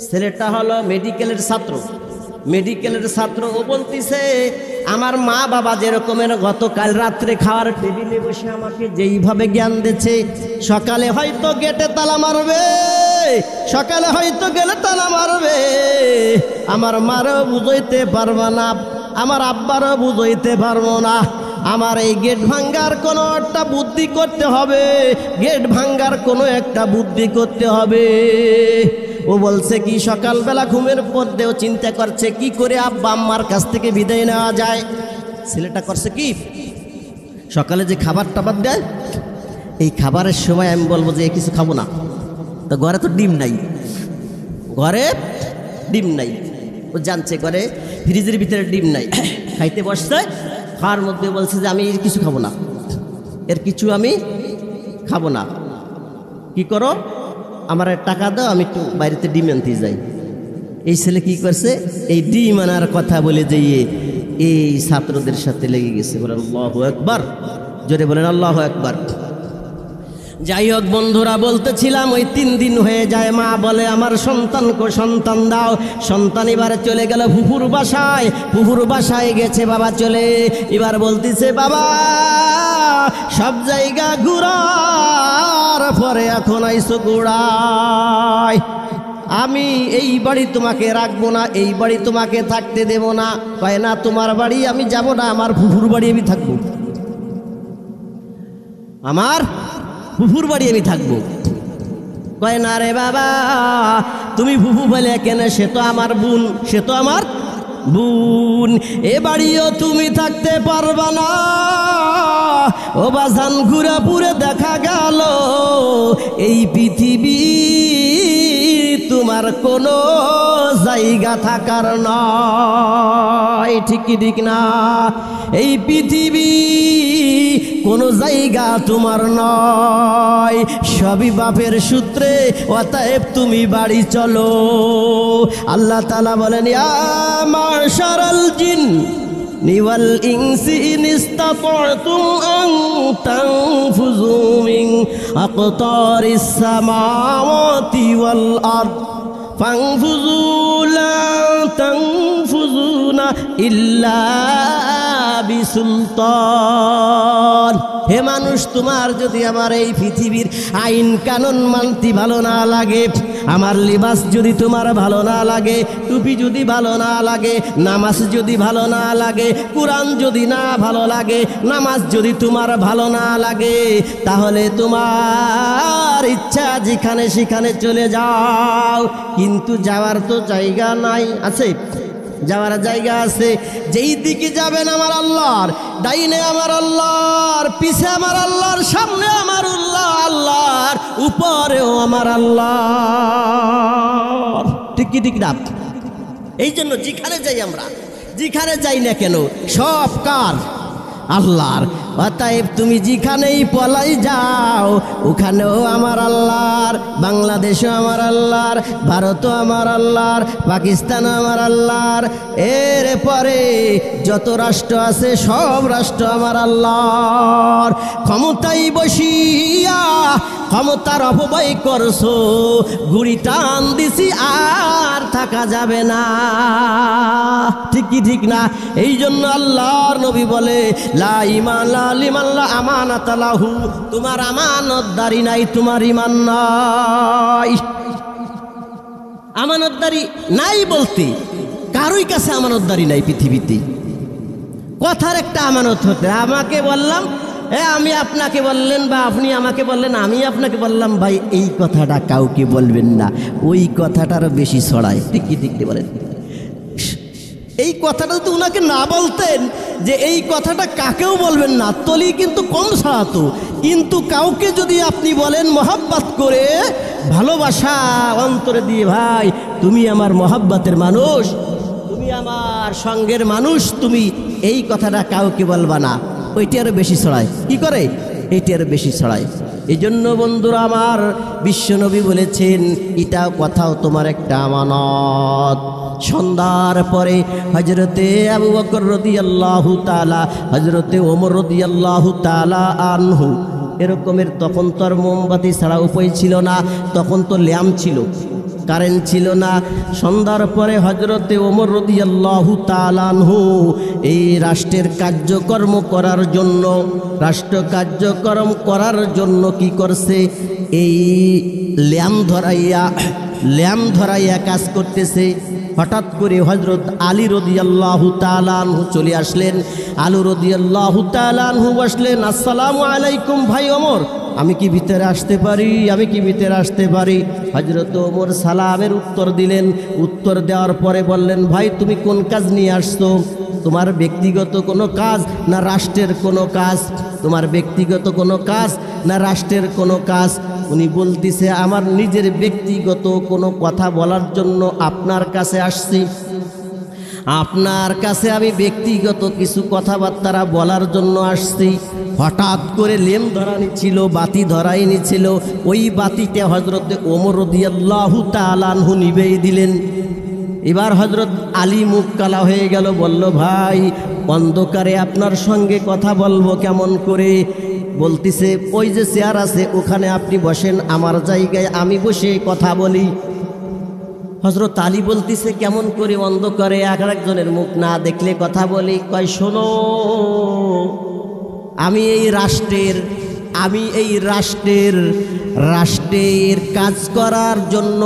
ছেলেটা হলো মেডিকেলের ছাত্র, মেডিকেলের ছাত্র। ও বলতিছে, আমার মা বাবা যেরকমের গতকাল রাত্রে খাওয়ার টেবিলে বসে আমাকে যেইভাবে জ্ঞান দিচ্ছে, সকালে হয়তো গেটে তালা মারবে, সকালে হয়তো গেলে তালা মারবে, আমার মারও বুঝাইতে পারবো না, আমার আব্বারও বুঝাইতে পারবো না। আমার এই গেট ভাঙ্গার কোনো একটা বুদ্ধি করতে হবে, গেট ভাঙ্গার কোনো একটা বুদ্ধি করতে হবে। ও বলছে কি, সকালবেলা ঘুমের মধ্যেও চিন্তা করছে কি করে আব্বা আম্মার কাছ থেকে বিদায় নেওয়া যায়। ছেলেটা করছে কি, সকালে যে খাবার টাবার দেয়, এই খাবারের সময় আমি বলবো যে কিছু খাবো না, তো ঘরে তো ডিম নাই, ঘরে ডিম নাই। ও জানছে ঘরে ফ্রিজের ভিতরে ডিম নাই, খাইতে বসছে, খাওয়ার মধ্যে বলছে যে আমি কিছু খাবো না, এর কিছু আমি খাবো না। কি করো, আমার টাকা দাও, আমি একটু বাইরেতে ডিম আনতে যাই। এই ছেলে কি করছে, এই ডিম আনার কথা বলে যেয়ে এই ছাত্রদের সাথে লেগে গেছে। বলেন আল্লাহু আকবার, জোরে বলেন আল্লাহু আকবার। যাই হোক বন্ধুরা, বলতেছিলাম ওই 3 দিন হয়ে যায়, মা বলে আমার সন্তানকে সন্তান দাও। সন্তান এবারে চলে গেল ফুফুর বাসায়, ফুফুর বাসায় গেছে বাবা চলে। এবার বলতেছে, বাবা সব জায়গা ঘুরার পরে এখন আইসো গোড়ায়, আমি এই বাড়ি তোমাকে রাখবো না, এই বাড়ি তোমাকে থাকতে দেব না। কয় না, তোমার বাড়ি আমি যাব না, আমার ফুফুর বাড়ি আমি থাকবো, আমার ফুফুর বাড়ি আমি থাকবো। কয় না রে বাবা, তুমি ফুফু বলে কেন, সে তো আমার বোন, সে তো আমার বোন, এ বাড়িও তুমি থাকতে পারবা না। ও বাজান ঘুরে পুরে দেখা গেল এই পৃথিবী তোমার কোনো জায়গা থাকার নয়, ঠিক কি ঠিক না? এই পৃথিবী কোনো জায়গা তোমার নয়, সবই বাপের সূত্রে, অতএব তুমি বাড়ি চলো। আল্লাহ তাআলা বলেন, ইয়া মাশারাল জিন্নি ওয়াল ইনসি ইন ইসতাতা'তুম আন তানফুযু মিন আকতারিস সামাওয়াতি ওয়াল আরদ ফানফুযু লা তানফুযুনা ইল্লা বিসুলতান। হে মানুষ, তোমার যদি আমার এই পৃথিবীর আইন কানুন মানতে ভালো না লাগে, আমার লিবাস যদি তোমার ভালো না লাগে, টুপি যদি ভালো না লাগে, নামাজ যদি ভালো না লাগে, কোরআন যদি না ভালো লাগে, নামাজ যদি তোমার ভালো না লাগে, তাহলে তোমার ইচ্ছা যেখানে সেখানে চলে যাও, কিন্তু যাওয়ার তো জায়গা নাই। আছে, যাওয়ার জায়গা আছে। যেই দিকে যাবেন আমার আল্লাহর, ডাইনে আমার আল্লাহর, পিছে আমার আল্লাহর, সামনে আমার আল্লাহ, আল্লাহর উপরেও আমার আল্লাহ, ঠিক কি ঠিক না? এই জন্য যেখানে যাই আমরা, যেখানে যাই না কেন, সব কার? আল্লাহর। অতএব তুমি যেখানেই পলাই যাও, ওখানেও আমার আল্লাহর। বাংলা বাংলাদেশও আমার আল্লাহর, ভারতও আমার আল্লাহর, পাকিস্তানও আমার আল্লাহর, এর পরে যত রাষ্ট্র আছে সব রাষ্ট্র আমার আল্লাহর। ক্ষমতায় বসিয়া ক্ষমতার অপব্যয় করছো, গুড়ি টান দিছি আর থাকা যাবে না। ঠিক কি ঠিক না? এই জন্য আল্লাহর নবী বলে লা ঈমানা লিমান লা আমানাতা লাহু, তোমার আমানতদারি নাই, তোমার ঈমান নাই। আমানতদারি নাই বলতে কারোই কাছে আমানতদারি নাই পৃথিবীতে। কথার একটা আমানত হতে, আমাকে বললাম আমি আপনাকে বললেন, বা আপনি আমাকে বললেন, আমি আপনাকে বললাম ভাই এই কথাটা কাউকে বলবেন না, ওই কথাটারও বেশি ছড়ায়। ঠিক কি ঠিক বলেন? এই কথাটা তো উনাকে না বলতেন যে এই কথাটা কাকেও বলবেন না, তলি কিন্তু কম ছড়াতো। কিন্তু কাউকে যদি আপনি বলেন মহাব্বত করে, ভালোবাসা অন্তরে দিয়ে, ভাই তুমি আমার মহাব্বতের মানুষ, তুমি আমার সঙ্গের মানুষ, তুমি এই কথাটা কাউকে বলবা না, ওইটি আরো বেশি ছড়ায়। কি করে? এটি আরো বেশি ছড়ায়। এই জন্য বন্ধুরা আমার, বিশ্বনবী বলেছেন এটা কথাও তোমার একটা আমানত। সন্ধ্যার পরে হজরতে আবু বকর রাদিয়াল্লাহু তাআলা, হজরতে ওমর রাদিয়াল্লাহু তাআলা আনহু, এরকমের তখন তো আর মোমবাতি ছাড়া উপায় ছিল না, তখন তো ল্যাম্প ছিল, কারেন্ট ছিল না। সন্ধ্যার পরে হজরতে ওমর রাদিয়াল্লাহু তাআলা আনহু এই রাষ্ট্রের কার্যকর্ম করার জন্য, রাষ্ট্র কার্যক্রম করার জন্য কি করছে, এই ল্যাম্প ধরাইয়া কাজ করতেছে। হঠাৎ করে হজরত আলী রাদিয়াল্লাহু তাআলা আনহু চলে আসলেন। আলী রাদিয়াল্লাহু তাআলা আনহু বসলেন, আসসালামু আলাইকুম ভাই ওমর, আমি কি ভিতরে আসতে পারি, আমি কি ভিতরে আসতে পারি? হজরত ওমর সালামের উত্তর দিলেন। উত্তর দেওয়ার পরে বললেন, ভাই তুমি কোন কাজ নিয়ে আসছো? তোমার ব্যক্তিগত কোনো কাজ না রাষ্ট্রের কোনো কাজ? তোমার ব্যক্তিগত কোনো কাজ না রাষ্ট্রের কোনো কাজ? উনি বলতেছে আমার নিজের ব্যক্তিগত কোনো কথা বলার জন্য আপনার কাছে আসছি, আপনার কাছে আমি ব্যক্তিগত কিছু কথাবার্তা বলার জন্য আসছি। হঠাৎ করে লেম ধরানি ছিল, বাতি ধরাইনি ছিল, ওই বাতিটা হজরতে ওমর রাদিয়াল্লাহু তাআলা আনহু নিবেই দিলেন। এবার হজরত আলী মুখ কালা হয়ে গেল, বলল ভাই অন্ধকারে আপনার সঙ্গে কথা বলবো কেমন করে? বলতেছে ওই যে চেয়ার আছে ওখানে আপনি বসেন, আমার জায়গায় আমি বসে কথা বলি। হজরত আলী বলতেছে কেমন করে অন্ধকারে একজনের মুখ না দেখলে কথা বলি? কয় শোনো, আমি এই রাষ্ট্রের কাজ করার জন্য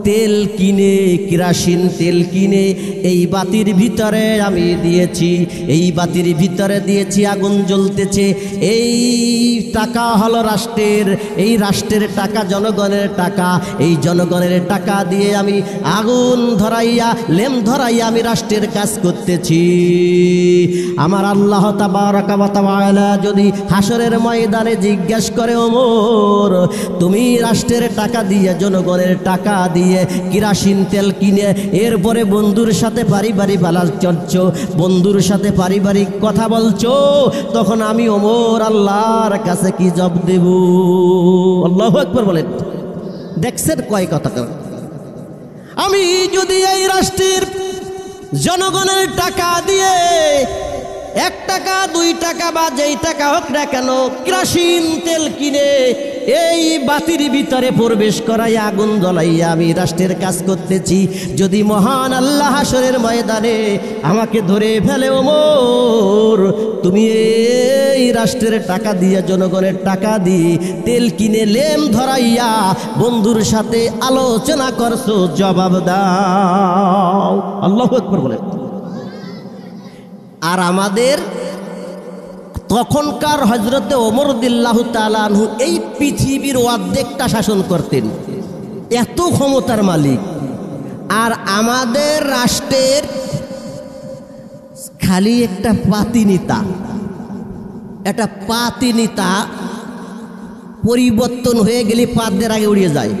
তেল কিনে, কেরোসিন তেল কিনে এই বাতির ভিতরে আমি দিয়েছি, এই বাতির ভিতরে দিয়েছি, আগুন জ্বলতেছে। এই টাকা হলো রাষ্ট্রের, এই রাষ্ট্রের টাকা জনগণের টাকা, এই জনগণের টাকা দিয়ে আমি আগুন ধরাইয়া, লেম ধরাইয়া আমি রাষ্ট্রের কাজ করতেছি। আমার আল্লাহ তাবারাকা ওয়া তাআলা যদি হাসরের ময়দানে জিজ্ঞাসা করে, ওমর তুমি রাষ্ট্রের টাকা দিয়ে, জনগণের টাকা দিয়ে কেরোসিন তেল কিনে এরপরে বন্ধুর সাথে পারিবারিক বালাস চলছো, বন্ধুর সাথে পারিবারিক কথা বলছো, তখন আমি ওমর আল্লাহর কাছে কি জবাব দেব? আল্লাহু আকবার বলেন। দেখছেন কয় কথা? আমি যদি এই রাষ্ট্রের জনগণের টাকা দিয়ে 1 টাকা 2 টাকা বা যেই টাকা হোক না কেন কেরোসিন তেল কিনে এই বাতির ভিতরে প্রবেশ করাইয়া আগুন জ্বলাইয়া আমি রাষ্ট্রের কাজ করতেছি, যদি মহান আল্লাহ হাসরের ময়দানে আমাকে ধরে ফেলে, ওমর তুমি এই রাষ্ট্রের টাকা দিয়ে, জনগণের টাকা দিয়ে তেল কিনে লেম ধরাইয়া বন্ধুর সাথে আলোচনা করছো, জবাব দাও। আল্লাহু আকবার বলেন। আর আমাদের তখনকার হজরতে ওমর রাদিয়াল্লাহু তাআলা আনহু এই পৃথিবীর অর্ধেকটা শাসন করতেন, এত ক্ষমতার মালিক। আর আমাদের রাষ্ট্রের খালি একটা পাতিনিতা পরিবর্তন হয়ে গেলে পাদের আগে উড়িয়ে যায়,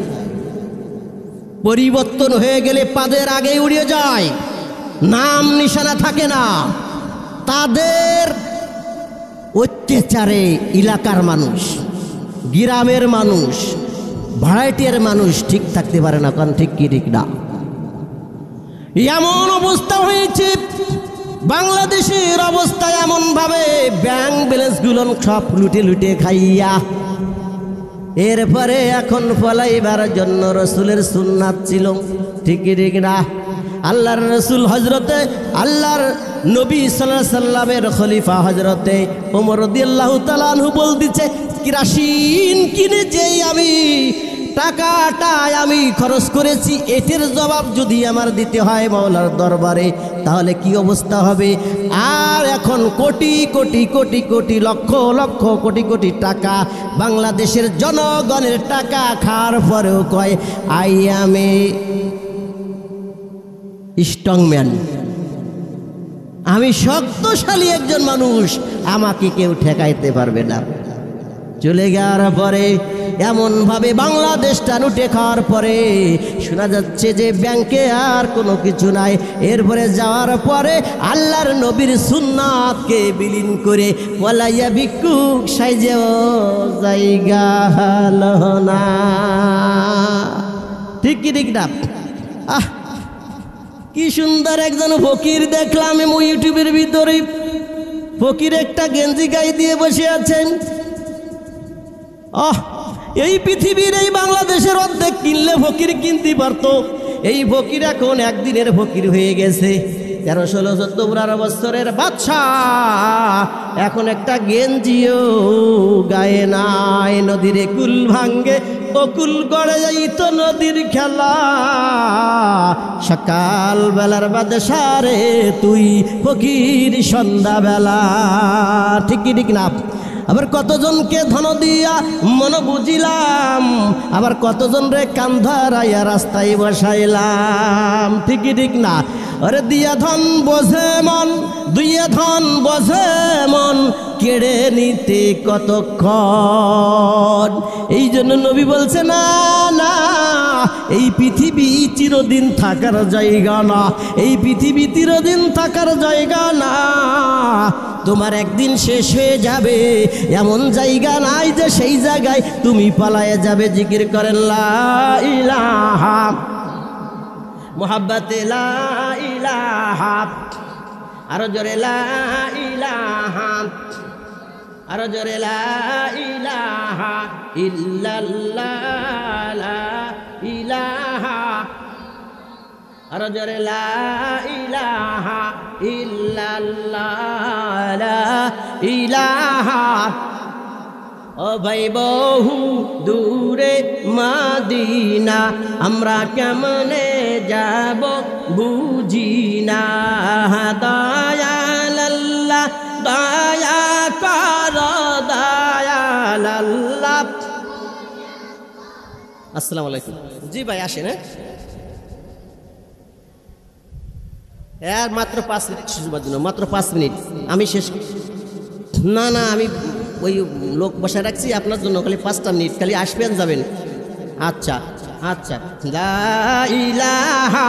পরিবর্তন হয়ে গেলে পাদের আগে উড়িয়ে যায়, নাম নিশানা থাকে না। তাদের অত্যাচারে এলাকার মানুষ, গ্রামের মানুষ, ভ্যারাইটির মানুষ ঠিক থাকতে পারে না, কারণ ঠিক কি ঠিক না। এমন অবস্থা হয়েছে, বাংলাদেশের অবস্থা এমন ভাবে ব্যাংক ব্যালেন্সগুলো সব লুটে লুটে খাইয়া, এরপরে এখন পলাইবার জন্য রসুলের সুন্নাত ছিল, ঠিক কি ঠিক না। আল্লাহর রসুল হজরতে আল্লাহর নবী সাল্লাল্লাহু আলাইহি সাল্লামের খলিফা হজরতে ওমর রাদিয়াল্লাহু তাআলা আনহু বলতেছে, কেরোসিন কিনে যেই আমি টাকাটা আমি খরচ করেছি, এটার জবাব যদি আমার দিতে হয় মাওলার দরবারে, তাহলে কি অবস্থা হবে। আর এখন কোটি কোটি কোটি কোটি লক্ষ লক্ষ কোটি কোটি টাকা বাংলাদেশের জনগণের টাকা খাওয়ার পরেও কয় আই এম এ স্ট্রংম্যান, আমি শক্তিশালী একজন মানুষ, আমাকে কেউ ঠেকাইতে পারবে না। চলে যাওয়ার পরে এমনভাবে বাংলাদেশটা লুটে খাওয়ার পরে শোনা যাচ্ছে যে ব্যাংকে আর কোনো কিছু নাই। এরপরে যাওয়ার পরে আল্লাহর নবীর সুন্নাতকে বিলীন করে পলাইয়া ভিক্ষুক সাইজেও জায়গা হলো না, ঠিক কি ঠিক না। কি সুন্দর একজন ফকির দেখলাম ইউটিউবের ভিতরে, ফকির একটা গেঞ্জি গায়ে দিয়ে বসে আছেন। এই পৃথিবীর এই বাংলাদেশের অর্ধেক কিনলে ফকির কিনতে পারত, এই ফকির এখন একদিনের ফকির হয়ে গেছে। 13-16-17 বছরের বাচ্চা এখন একটা গেঞ্জিও গায়ে নাই। নদীরে কুল ভাঙ্গে অকুল গড়ে যাইতো নদীর খেলা, সকাল বেলার বাদশারে তুই ফকির সন্ধ্যাবেলা, ঠিক কি ঠিক না। আবার কতজনকে ধন দিয়া মন বুঝিলাম, আবার কতজন রে কান্ধারাইয়া রাস্তায় বসাইলাম, ঠিক কি ঠিক না। আরে দিয়া ধন বোঝে মন, দুইয়া ধন বোঝে মন, কেড়ে নিতে কতক্ষণ। এই জন্য নবী বলছে না না, এই পৃথিবী চিরদিন থাকার জায়গা না, এই পৃথিবী চিরদিন থাকার জায়গা না। তোমার একদিন শেষ হয়ে যাবে, এমন জায়গা নাই যে সেই জায়গায় তুমি পালায়ে যাবে। জিকির করেন লা ইলাহা মুহাব্বতে লা ইলাহা, আরো জোরে লা ইলাহা, আরো জোরে লা ইলাহা ইল্লাল্লাহ, লা ইলাহা, আরো জোরে লা ইলাহা ইল্লাল্লাহ, লা ইলাহা। ও ভাই বহু দূরে মদিনা, আমরা কেমনে যাব বুঝি না। দয়াল আল্লাহ দয়া কর, দয়াল আল্লাহ। আসসালামু আলাইকুম। জি ভাই আসেন। আর মাত্র 5 মিনিট শুনবার জন্য, মাত্র 5 মিনিট আমি শেষ। না না, আমি ওই লোক বসায় রাখছি আপনার জন্য, খালি 5টা মিনিট, খালি আসবেন যাবেন। আচ্ছা আচ্ছা। লা ইলাহা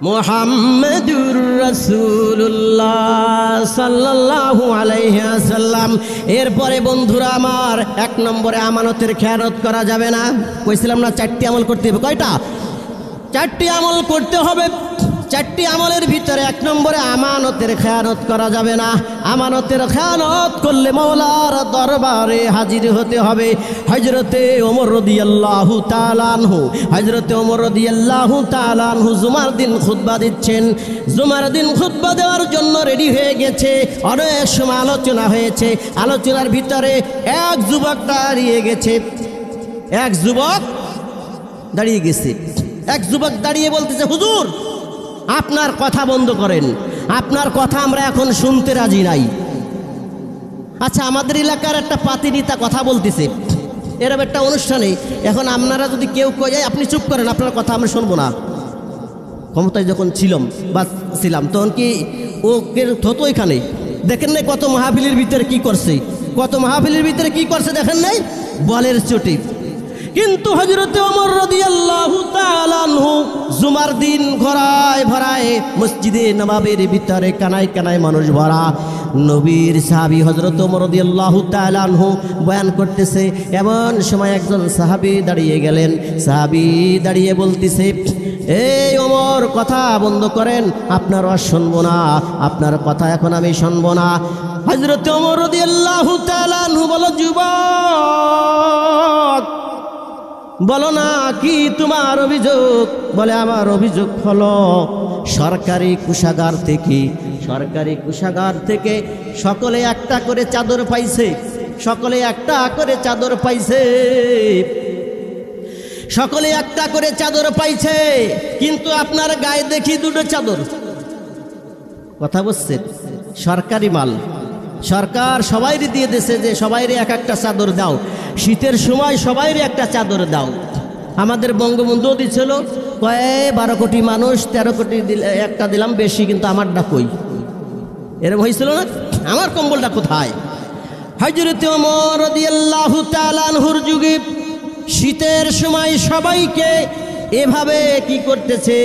মুহাম্মাদুর রাসূলুল্লাহ সাল্লাল্লাহু আলাইহি ওয়াসাল্লাম। এরপরে বন্ধুরা আমার, 1 নম্বরে আমানতের খেয়ানত করা যাবে না। কইছিলাম না 4টি আমল করতে হবে। কয়টা? 4টি আমল করতে হবে। 4টি আমলের ভিতরে 1 নম্বরে আমানতের খেয়ানত করা যাবে না। আমানতের খেয়ানত করলে মাওলার দরবারে হাজির হতে হবে। হযরতে ওমর রাদিয়াল্লাহু তাআলা আনহু, হযরতে ওমর রাদিয়াল্লাহু তাআলা আনহু জুমার দিন খুতবা দিচ্ছেন। জুমার দিন খুতবা দেওয়ার জন্য রেডি হয়ে গেছে। অনেক সময় আলোচনা হয়েছে, আলোচনার ভিতরে এক যুবক দাঁড়িয়ে গেছে। এক যুবক দাঁড়িয়ে বলতেছে, হুজুর আপনার কথা বন্ধ করেন, আপনার কথা আমরা এখন শুনতে রাজি নাই। আচ্ছা, আমাদের এলাকার একটা পাতি নেতা কথা বলতেছে এরকম একটা অনুষ্ঠানে, এখন আপনারা যদি কেউ কয়ে আপনি চুপ করেন, আপনার কথা আমরা শুনবো না। ক্ষমতায় যখন ছিলাম তখন কি ও হতো এখানে? দেখেন নাই কত মাহফিলের ভিতরে কি করছে, কত মাহফিলের ভিতরে কি করছে দেখেন নাই? বলের চোটে। কিন্তু হযরতে ওমর রাদিয়াল্লাহু তাআলা আনহু জুমার দিন ঘরায় ভরায় মসজিদে নবাবের ভিতরে কানায় কানায় মানুষ ভরা। নবীর সাহাবী হযরত ওমর রাদিয়াল্লাহু তাআলা আনহু বয়ান করতেছে, এমন সময় একজন সাহাবী দাঁড়িয়ে গেলেন। সাহাবী দাঁড়িয়ে বলতেছে, এই ওমর কথা বন্ধ করেন, আপনার আর শুনবো না, আপনার কথা এখন আমি শুনবো না। হযরত ওমর রাদিয়াল্লাহু তাআলা আনহু বলো, যুবক বলো না কি তোমার অভিযোগ? বলে, আমার অভিযোগ হলো সরকারি কোষাগার থেকে সকলে একটা করে চাদর পাইছে, সকলে একটা করে চাদর পাইছে, সকলে একটা করে চাদর পাইছে, কিন্তু আপনার গায়ে দেখি দুটো চাদর। কথা বুঝছেন? সরকারি মাল, সরকার সবাইরে দিয়ে দিয়েছে যে সবাইরে এক একটা চাদর দাও, শীতের সময় সবাইরে একটা চাদর দাও। আমাদের বঙ্গবন্ধুও দিছিল, কয়ে 12 কোটি মানুষ 13 কোটি একটা দিলাম বেশি, কিন্তু আমারটা কই? এরকম হয়েছিল না? আমার কম্বলটা কোথায়? হযরত ওমর রাদিয়াল্লাহু তাআলা আনহুর যুগে শীতের সময় সবাইকে এভাবে কি করতেছে,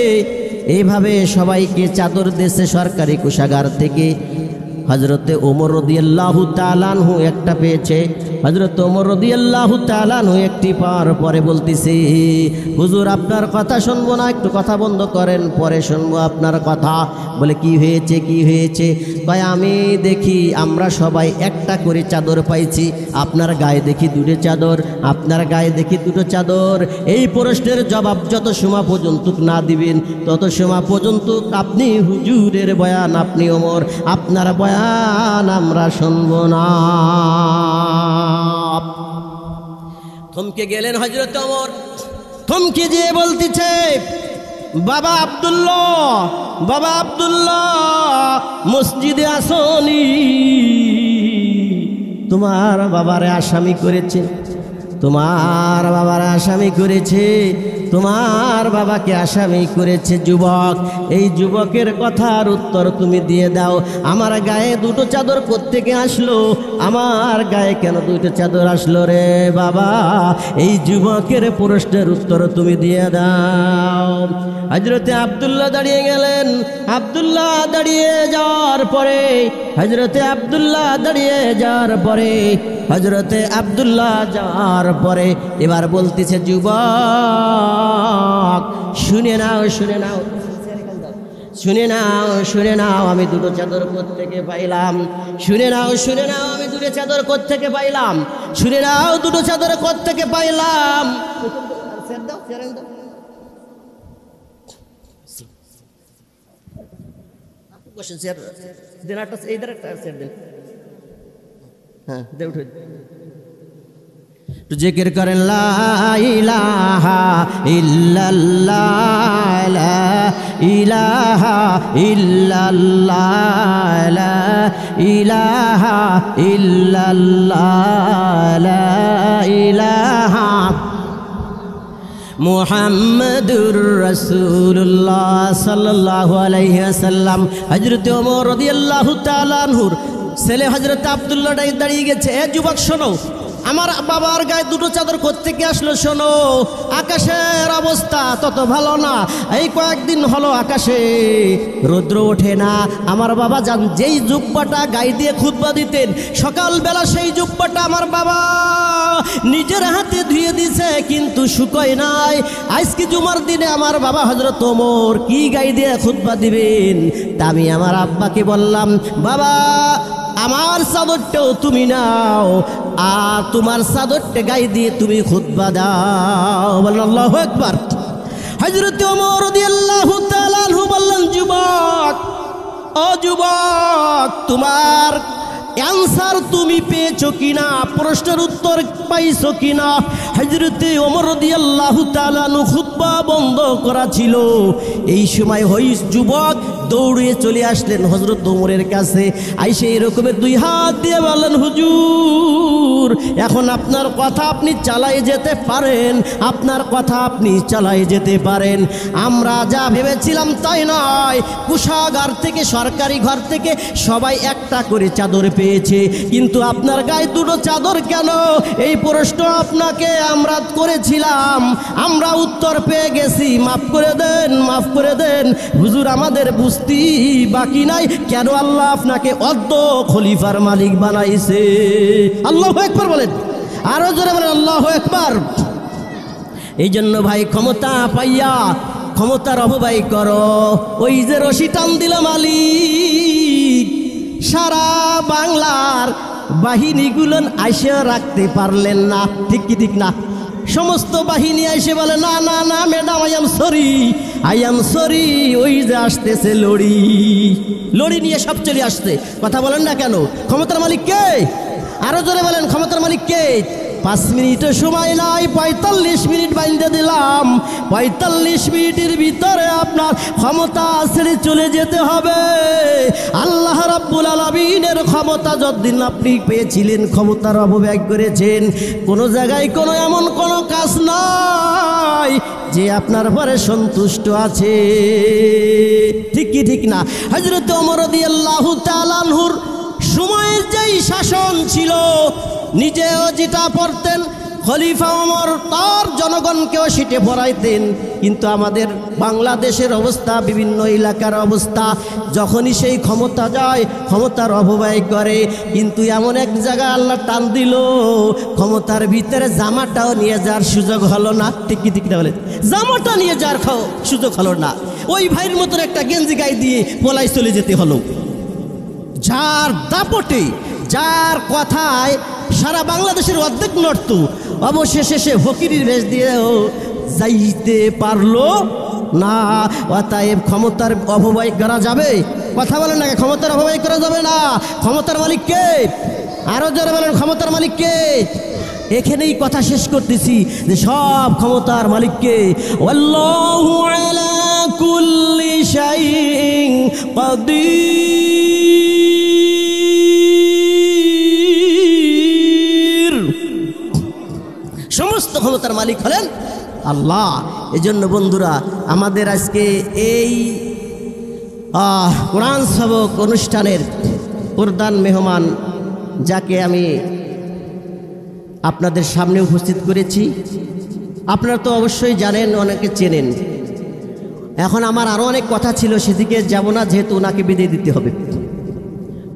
এইভাবে সবাইকে চাদর দিয়েছে সরকারি কোষাগার থেকে। হযরতে ওমর রাদিয়াল্লাহু তাআলা আনহু একটা পেয়েছে। হযরত ওমর রাদিয়াল্লাহু তাআলা আনহু একটি পাওয়ার পরে বলতেছে, হুজুর আপনার কথা শুনবো না, একটু কথা বন্ধ করেন, পরে শুনবো আপনার কথা। বলে, কি হয়েছে কি হয়েছে? ভাই আমি দেখি আমরা সবাই একটা করে চাদর পাইছি, আপনার গায়ে দেখি দুটো চাদর, আপনার গায়ে দেখি দুটো চাদর। এই প্রশ্নের জবাব যত সময় পর্যন্ত না দিবেন তত সময় পর্যন্ত আপনি হুজুরের বয়ান, আপনি ওমর আপনার বয়ান আমরা শুনবো না। থমকে গেলেন হযরত ওমর, থমকে যেয়ে বলতেছে, বাবা আব্দুল্লাহ মসজিদে আসনি? তোমার বাবারে আসামি করেছে, তোমার বাবারে আসামি করেছে, তোমার বাবাকে আসামি করেছে যুবক। এই যুবকের কথার উত্তর তুমি দিয়ে দাও। আমার গায়ে দুটো চাদর কোত্থেকে আসলো? আমার গায়ে কেন দুটো চাদর আসলো রে বাবা? এই যুবকের প্রশ্নের উত্তর তুমি দিয়ে দাও। হযরতে আব্দুল্লাহ দাঁড়িয়ে গেলেন। আব্দুল্লাহ দাঁড়িয়ে যাওয়ার পরে হযরতে আব্দুল্লাহ যাওয়ার পরে এবার বলতেছে, যুবক শুনে নাও আমি দুটো চাদর কোত্থেকে পাইলাম। শুনে নাও আমি দুটো চাদর কোত্থেকে পাইলাম। শুনে নাও দুটো চাদর কোত্থেকে পাইলাম। জিকির করেন, লা ইলাহা ইল্লাল্লাহ, লা ইলাহা ইল্লাল্লাহ, লা ইলাহা ইল্লাল্লাহ, লা ইলাহা মুহাম্মাদুর রাসূলুল্লাহ সাল্লাল্লাহু আলাইহি ওয়াসাল্লাম। হযরত ওমর রাদিয়াল্লাহু তাআলা আনহুর ছেলে হযরত আব্দুল্লাহ দাঁড়িয়ে গেছে, এ যুবক শোনো, আমার বাবার গায়ে দুটো চাদর কোত্থেকে আসলো শোনো। আকাশের অবস্থা তত ভালো না, এই কয়েকদিন হলো আকাশে রৌদ্র ওঠে না। আমার বাবা যান যেই জুব্বাটা গায়ে দিয়ে খুতবা দিতেন সকালবেলা, সেই জুব্বাটা আমার বাবা নিজের হাতে ধুয়ে দিছে, কিন্তু শুকোয় নাই। আজকে জুমার দিনে আমার বাবা হযরত ওমর কি গায়ে দিয়ে খুতবা দিবেন? তা আমি আমার আব্বাকে বললাম, বাবা আমার চাদরটাও তুমি নাও, আর তোমার চাদরটা গায়ে দিয়ে তুমি খুতবা দাও। বলেন আল্লাহু আকবার। হযরত ওমর রাদিয়াল্লাহু তাআলা আনহু বললেন, যুবক, ও যুবক, তোমার অ্যান্সার তুমি পেয়েছো কিনা, প্রশ্নের উত্তর পাইছো কিনা? হযরত ওমর রাদিয়াল্লাহু তাআলা আনহু খুতবা বন্ধ করা ছিল। এই সময় যুবক দৌড়ে চলে আসলেন হযরত ওমরের কাছে। আইসে এরকমের দুই হাত দিয়ে বললেন, হুজুর এখন আপনার কথা আপনি চালায় যেতে পারেন, আপনার কথা আপনি চালায় যেতে পারেন। আমরা যা ভেবেছিলাম তাই নয়, কোষাগার থেকে, সরকারি ঘর থেকে সবাই একটা করে চাদর পেয়ে দিয়েছে, কিন্তু আপনার গায়ে দুটো চাদর কেন? এই প্রশ্ন আপনাকে আমরা করেছিলাম, আমরা উত্তর পেয়ে গেছি। মাফ করে দেন, মাফ করে দেন হুজুর, আমাদের বুঝতেই বাকি নাই কেন আল্লাহ আপনাকে অর্ধ খলিফার মালিক বানাইছে। আল্লাহু আকবার বলেন, আরো জোরে বলেন আল্লাহু আকবার। এই জন্য ভাই, ক্ষমতা পাইয়া ক্ষমতার অপব্যয় করো। ওই যে রশি টান দিল মালিক, সারা বাংলার বাহিনীগুলো আইসে রাখতে পারলেন না, ঠিক কি ঠিক না? সমস্ত বাহিনী এসে বলে না না না ম্যাডাম, আই এম সরি, ওই যে আসতেছে লড়ি, লড়ি নিয়ে সব চলে আসছে। কথা বলেন না কেন? ক্ষমতার মালিক কে? আরো জোরে বলেন, ক্ষমতার মালিক কে? 5 মিনিটও সময় নাই, 45 মিনিট বাইন্ধে দিলাম। 45 মিনিটের ভিতরে আপনার ক্ষমতা ছেড়ে চলে যেতে হবে। আল্লাহ রাব্বুল আলামিনের ক্ষমতা যতদিন আপনি পেয়েছিলেন, ক্ষমতার অপব্যয় করেছেন। কোনো জায়গায় কোনো এমন কোনো কাজ নাই যে আপনার পরে সন্তুষ্ট আছে, ঠিক কি ঠিক না? হযরত ওমর রাদিয়াল্লাহু তাআলা আনহুর সময়ের যেই শাসন ছিল, নিজেও যেটা পড়তেন, খলিফা ওমর তার জনগণকেও সেটে পড়াইতেন। কিন্তু আমাদের বাংলাদেশের অবস্থা, বিভিন্ন এলাকার অবস্থা, যখনই সেই ক্ষমতা যায় ক্ষমতার অপব্যয় করে। কিন্তু এমন এক জায়গায় আল্লাহ টান দিল, ক্ষমতার ভিতরে জামাটাও নিয়ে যাওয়ার সুযোগ হলো না, ঠিক কি ঠিক না বলে? জামাটা নিয়ে যাওয়ার সুযোগ হলো না। ওই ভাইয়ের মতন একটা গেঞ্জি গায়ে দিয়ে পলাই চলে যেতে হলো। যার দাপটে, যার কথায় সারা বাংলাদেশের অর্ধেক নড়ত, অবশেষে সে ফকিরের বেশ দিয়েও যাইতে পারলো না। অতএব ক্ষমতার অপব্যয় করা যাবে? কথা বলেন না, ক্ষমতার অপব্যয় করা যাবে না। ক্ষমতার মালিক কে? আরো যারা বলেন ক্ষমতার মালিক কে? এখানেই কথা শেষ করতেছি যে সব ক্ষমতার মালিক কে? আল্লাহু আলা কুল্লি শাইইন কাদির। সমস্ত ক্ষমতার মালিক হলেন আল্লাহ। এজন্য বন্ধুরা, আমাদের আজকে এই কোরআন সবক অনুষ্ঠানের প্রধান মেহমান, যাকে আমি আপনাদের সামনে উপস্থিত করেছি, আপনারা তো অবশ্যই জানেন, অনেকে চেনেন। এখন আমার আরও অনেক কথা ছিল, সেদিকে যাব না, যেহেতু ওনাকে বিদায় দিতে হবে।